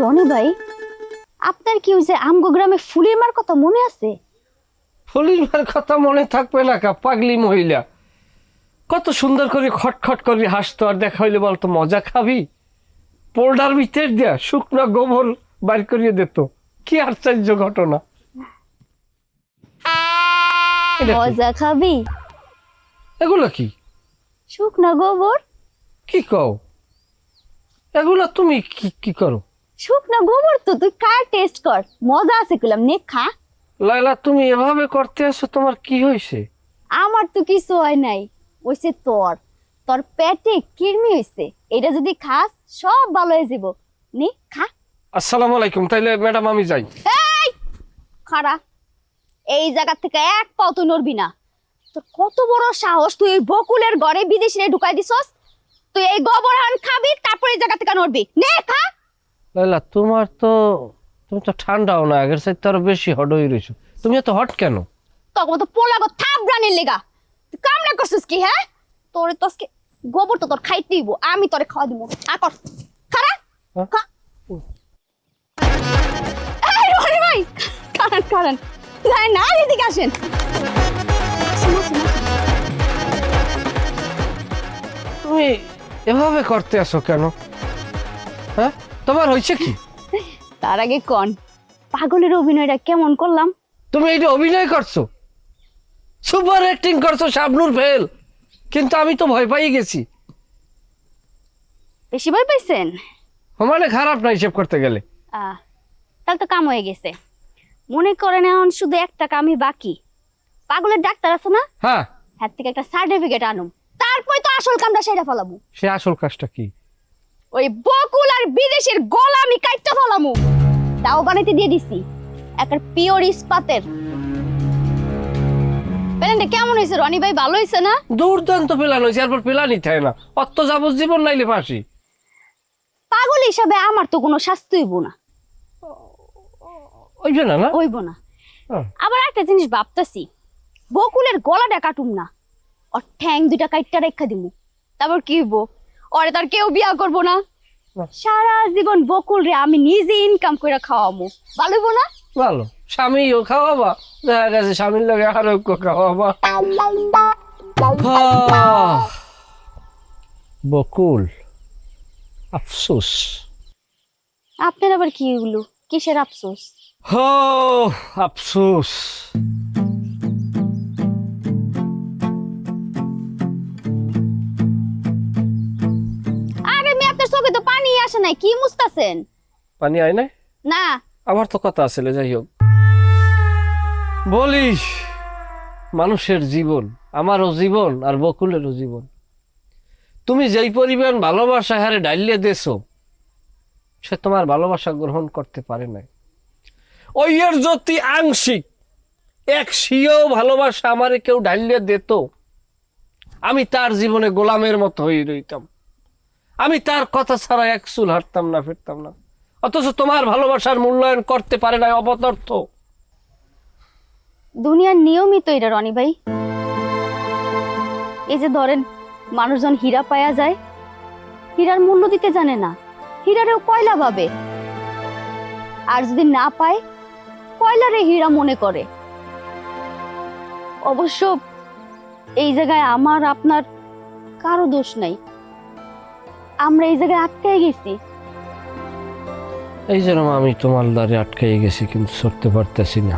রনি ভাই, আপনার কি ওই যে আমগো গ্রামে ফুলির মার কথা মনে আছে? ফুলির মার কথা মনে থাকবে না কা পাগলি মহিলা, কত সুন্দর করে খটখট করে হাসতো, আর দেখা হইলে বলতো মজা খাবি, পোল্ডার ভিতর দিয়া শুকনো গোবর বাইর করিয়ে দিত। কি আশ্চর্য ঘটনা! এটা কি? মজা খাবি? এগুলো কি শুকনা গোবর? কি কও? এগুলো তুমি কি কি করো? শুকনা গোবর তো তুই খা, টেস্ট কর, মজা আছে কইলাম, নে খা। লাইলা, তুমি এভাবে করতে আসো, তোমার কি হয়েছে? আমার তো কিছু হয় নাই, ওইসে তোর তোর পেটে কিরমি হইছে, এটা যদি খাস সব ভালো হয়ে যাব। নে খা। আসসালামু আলাইকুম। তাইলে ম্যাডাম আমি যাই। এই খাড়া, এই জায়গা থেকে এক পাও তুই নড়বি না। তোর কত বড় সাহস, তুই এই বকুলের ঘরে বিদেশিরে ঢুকাই দিছস? তুই এই গোবর হান খাবি, তারপর এই জায়গা থেকে নড়বি। নে খা। লাইলা, তুমি তো ঠান্ডাও না, আগের চাইতে আরো বেশি হট হয়ে রয়েছো। তুমি এত হট কেন? তোর মতো পোলাগো থাবড়ানির লেগা তুই কামনা করছিস কি? হ্যাঁ, তোরে তো আজকে গোবর তো তোর খাইতে দিব, আমি তোরে খাওয়া দিব। আর কর, খারা হ্যাঁ? খা। এই রনি ভাই, কারণ কারণ যাই না, এদিকে আসেন। আসেন, আসেন, আসেন। তুমি এভাবে করতে আসো কেন? হ্যাঁ, তোমার হয়েছে কি? তার আগে কোন পাগলের অভিনয়টা কেমন করলাম? তুমি এইটা অভিনয় করছো, সুপার অ্যাক্টিং করছো, শাবনূর ফেল। কিন্তু আমি তো ভয় পাই গেছি। বেশি ভয় পাইছেন? মানে খারাপ না হিসেব করতে গেলে। তাহলে তো কাম হয়ে গেছে। মনে করেন এখন শুধু একটা কামই বাকি। পাগলের ডাক্তার আছে না, হ্যাঁ, হাত থেকে একটা সার্টিফিকেট আনুম, তারপরে তো আসল কামটা সেটা ফেলামু। সে আসল কাজটা কি? ওই বকুল আর বিদেশের গোলামি কাইটটা ফেলামু। তাও বানাইতে দিয়ে দিছি একটা পিওর ইস্পাতের। প্ল্যানটা কেমন হয়েছে রনি ভাই, ভালো হয়েছে না? দুর্দান্ত প্ল্যান হয়েছে, এরপর প্ল্যানই থাকে না। অত যাবজ্জীবন নাইলে ফাঁসি। পাগল হিসাবে আমার তো কোনো শাস্তি হইব না। ওইবে না না? হইব না। হ্যাঁ। আবার একটা জিনিস ভাবতাছি, বকুলের গলাটা কাটুম না, ওর ঠ্যাং দুইটা কাইটটা রেখা দিমু। তারপর কি হইব? ওরে তার কেউ বিয়া করবো না। না। সারা জীবন বকুল রে আমি নিজে ইনকাম করে খাওয়ামু, ভালো হইব না? ভালো, স্বামীও খাওয়াবা, দেখা গেছে স্বামীর লগে আরোগ্য খাওয়াবা। বকুল, আফসোস। আপনার আবার কি এগুলো, কিসের আফসোস? হো, আফসোস। আরে আমি আপনার চোখে তো পানি আসে নাই, কি মুছতাছেন? পানি আয় নাই? না। আমার তো কথা আছে, যাই হোক বলিস, মানুষের জীবন, আমারও জীবন আর বকুলেরও জীবন। তুমি যেই পরিমাণ ভালোবাসা হারে ডাইলিয়ে দেছো, সে তোমার ভালোবাসা গ্রহণ করতে পারে নাই। ওই এর যদি আংশিক এক সিও ভালোবাসা আমারে কেউ ডাইলিয়ে দিত, আমি তার জীবনে গোলামের মতো হয়ে রইতাম। আমি তার কথা ছাড়া এক চুল হাঁটতাম না, ফিরতাম না। অথচ তোমার ভালোবাসার মূল্যায়ন করতে পারে নাই, অপদার্থ। দুনিয়ার নিয়মই তো এটা রনি ভাই। এই যে ধরেন, মানুষজন হীরা পায়া যায়, হীরার মূল্য দিতে জানে না, হীরারেও কয়লা ভাবে। আর যদি না পায়, কয়লারে হীরা মনে করে। অবশ্য এই জায়গায় আমার আপনার কারো দোষ নাই, আমরা এই জায়গায় আটকে গেছি। এই জন্য আমি তোমার দ্বারে আটকাই গেছি, কিন্তু সরতে পারতেছি না।